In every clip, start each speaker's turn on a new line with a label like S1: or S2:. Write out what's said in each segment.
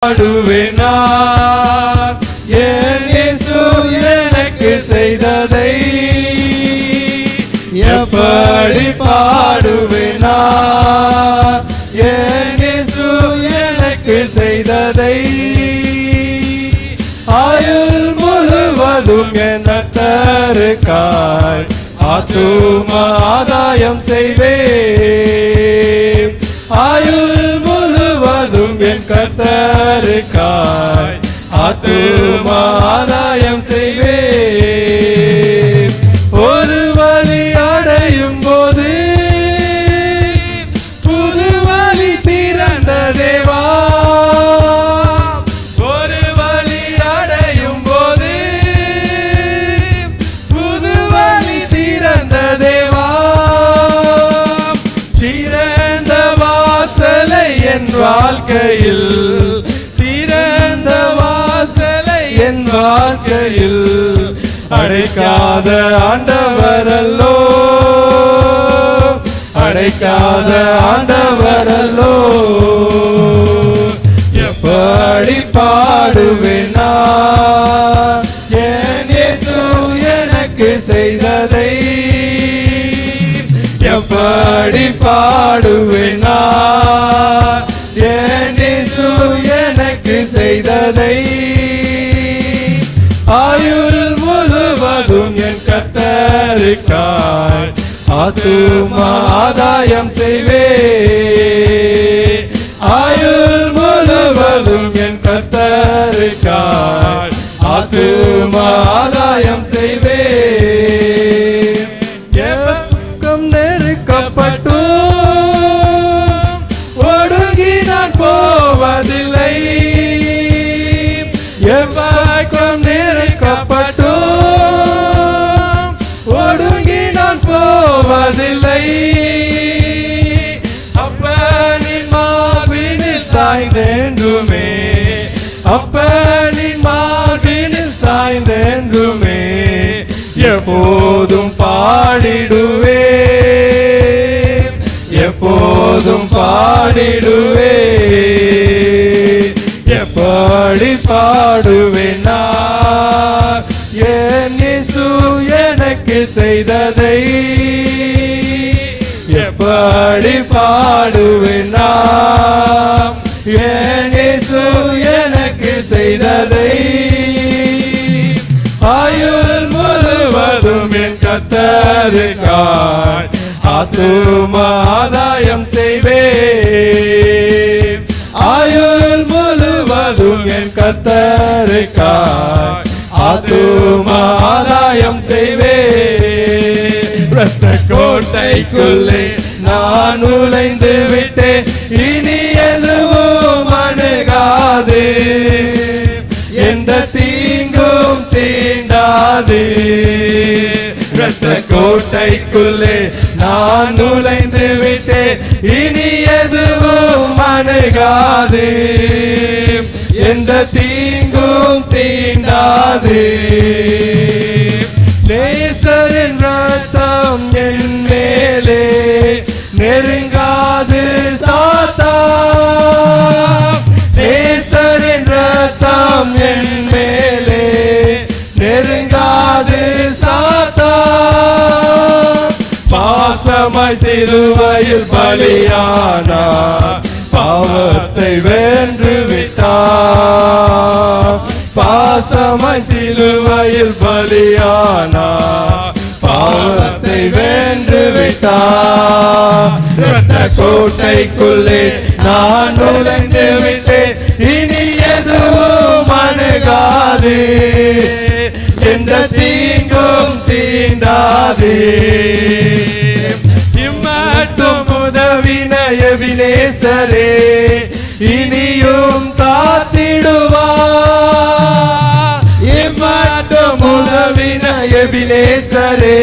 S1: பாடுவேனார் என் இயேசு எனக்கு செய்ததை எப்படி பாடுவேனார் என் இயேசு எனக்கு செய்ததை ஆயுள் முழுவதும் என் கர்த்தருக்காய் ஆத்தும ஆதாயம் செய்வேன் ஆயுள் முழுவதும் என் கர்த்தருக்காய் ஆத்தும ஆதாயம் செய்வேன் ஒரு வழி அடையும் போது புது வழி திறந்த தேவா ஒரு வழி அடையும் போது புது வழி திறந்த தேவா திறந்த வாசலை என் வாழ்க்கையில் திறந்த வாசலை என் வாழ்க்கையில் அடைக்காத ஆண்டவரல்லோ அடைக்காத ஆண்டவரல்லோ எப்படி பாடுவேனா என் இயேசு எனக்கு செய்ததை எப்படி பாடுவேனா என் இயேசு எனக்கு செய்ததை ஆயுள் முழுவதும் என் கர்த்தருக்காய் ஆத்தும ஆதாயம் செய்வேன் ஆயுள் முழுவதும் என் கர்த்தருக்காய் ஆத்தும ஆதாயம் செய்வேன் எவருக்கும் நெருக்கப்பட்டு ஒடுங்கி நான் போவதில்லை எவருக்கும் நெருக்கப்பட்டு ஒடுங்கி நான் போவதில்லை அப்பனின் மார்பினில் சாய்ந்தேன்றுமே அப்பனின் மார்பினில் சாய்ந்தேன்றுமே எப்போதும் பாடிடுவே எப்போதும் பாடிடுவே எப்படி பாடுவேனா என் இயேசு எனக்கு செய்ததை எப்படி பாடுவேனா என் இயேசு எனக்கு செய்ததை ஆயுள் முழுவதும் என் கர்த்தருக்காய் ஆத்தும ஆதாயம் செய்வேன் ஆயுள் முழுவதும் என் கர்த்தருக்காய் ஆத்தும ஆதாயம் செய்வேன் இரத்த கோட்டைக்குள்ளே நான் நுழைந்து விட்டேன் இனி எதுவும் அணுகாது எந்த தீங்கும் தீண்டாது இரத்த கோட்டைக்குள்ளே நான் நுழைந்து விட்டேன் இனி எதுவும் அணுகாது எந்த தீங்கும் தீண்டாது நேசரின் ரத்தம் என் மேலே நெருங்காது சாத்தான் நேசரின் ரத்தம் என் மேலே நெருங்காது சாத்தான் பாசமாய் சிலுவையில் பலியானார் பாவத்தை வென்று விட்டார் பாசமாய் சிலுவையில் பலியானார் பாவத்தை வென்று விட்டார் இரத்த கோட்டைக்குள்ளே நான் நுழைந்து விட்டேன் இனி எதுவும் அணுகாது எந்த தீங்கும் தீண்டாது இம்மட்டும் உதவின எபினேசரே இனியும் காத்திடுவார் இம்மட்டும் உதவின எபினேசரே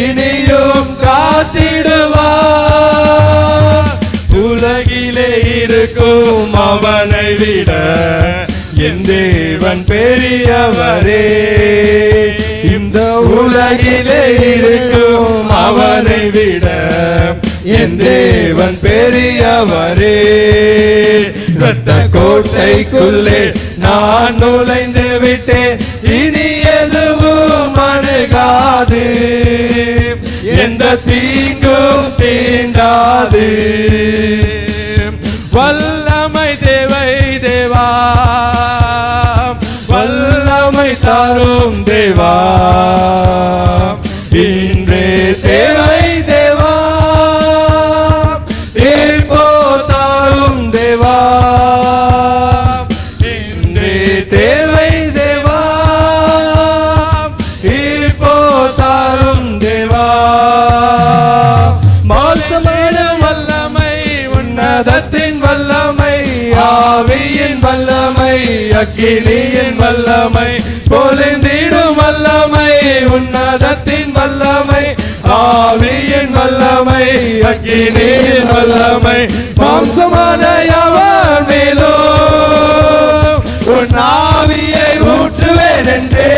S1: இனியும் காத்திடுவார் உலகிலே இருக்கும் அவனை விட என் தேவன் பெரியவரே இந்த உலகிலே இருக்கும் அவனை விட என் தேவன் பெரியவரே இரத்த கோட்டைக்குள்ளே நான் நுழைந்து விட்டேன், இனி எதுவும் அணுகாது, எந்த தீங்கும் தீண்டாது. வல்லமை தேவை தேவா, வல்லமை தாரும் தேவா, இன்றே தேவை தேவா, இப்போ தாரும் தேவா, இன்றே தேவை தேவா, இப்போ தாரும் தேவா. மாசமான வல்லமை, உன்னதத்தின் வல்லமை, ஆவியின் வல்லமை, அக்கினியின் வல்லமை, பொழிந்திடும் வல்லமை, உன்னதத்தின் வல்லமை, ஆவியின் வல்லமை, அக்கினியின் வல்லமை, மாம்சமான யாவர் மேலும் உன் ஆவியை ஊற்றுவேன் என்றே,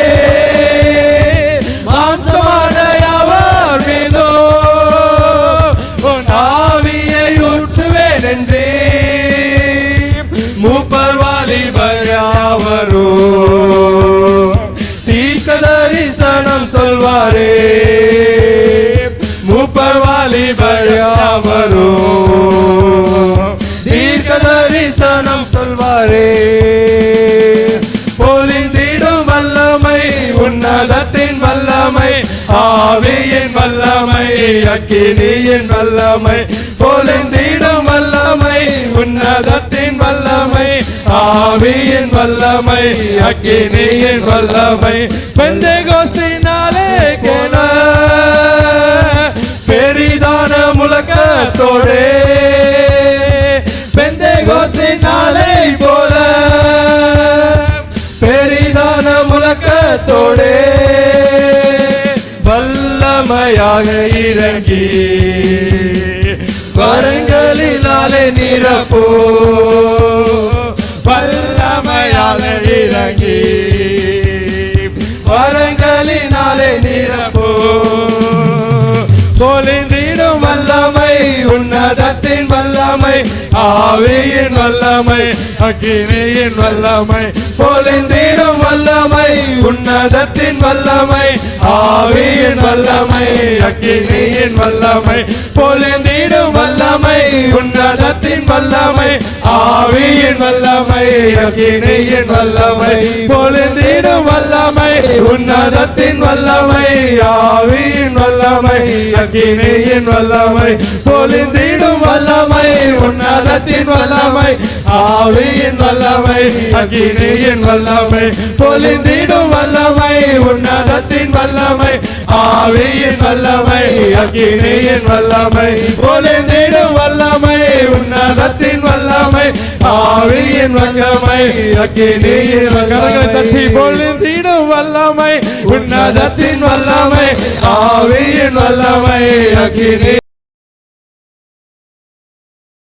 S1: மாம்சமான யாவர் மேலும் உன் ஆவியை ஊற்றுவேன் என்றே. மூப்பர் வாலிபர் யாவரோ தீர்க்க தரிசனம் சொல்வாரே, மூப்பர் வாலிபர் யாவரோ தீர்க்க தரிசனம் சொல்வாரே. பொழிந்திடும் வல்லமை, உன்னதத்தின் வல்லமை, ஆவியின் வல்லமை, அக்கினியின் வல்லமை, பொழிந்திடும் வல்லமை, உன்னதத்தின் வல்லமை, ஆவியின் வல்லமை, அக்கினியின் வல்லமை. பெந்தெகோஸ்தினாலே போன பெரிதான முழக்கத்தோடே, பெந்தெகோஸ்தினாலே போல பெரிதான முழக்கத்தோடே, வல்லமையாக இறங்கி வரங்களினாலே நிரப்போ, வல்லமையால் இறங்கி வரங்களினாலே நிரப்போ. பொழிந்திடும் வல்லமை, உன்னதத்தின் வல்லமை, ஆவியின் வல்லமை, அக்கினியின் வல்லமை, பொழிந்திடும் வல்லமை, உன்னதத்தின் வல்லமை, ஆவியின் வல்லமை, அக்கினியின் வல்லமை, பொழிந்திடும் வல்லமை, உன்னதத்தின் வல்லமை, ஆவியின் வல்லமை, அக்கினியின் வல்லமை, பொழிந்திடும் வல்லமை, உன்னதத்தின் வல்லமை, ஆவியின் வல்லமை, அக்கினியின் வல்லமை, பொழிந்திடும் வல்லமை, உன்னதத்தின் வல்லமை, ஆவியின் வல்லமை, அக்கினியின் வல்லமை, பொழிந்திடும் வல்லமை, உன்னதத்தின் வல்லமை, ஆவியின் வல்லமை, அக்கினியின் வல்லமை, பொழிந்திடும் வல்லமை, உன்னதத்தின் வல்லமை, ஆவியின் வல்லமை, அக்கினியின் வல்லமை. தட்டி பொழிந்திடும் வல்லமை, உன்னதத்தின் வல்லமை, ஆவியின் வல்லமை, அக்கினி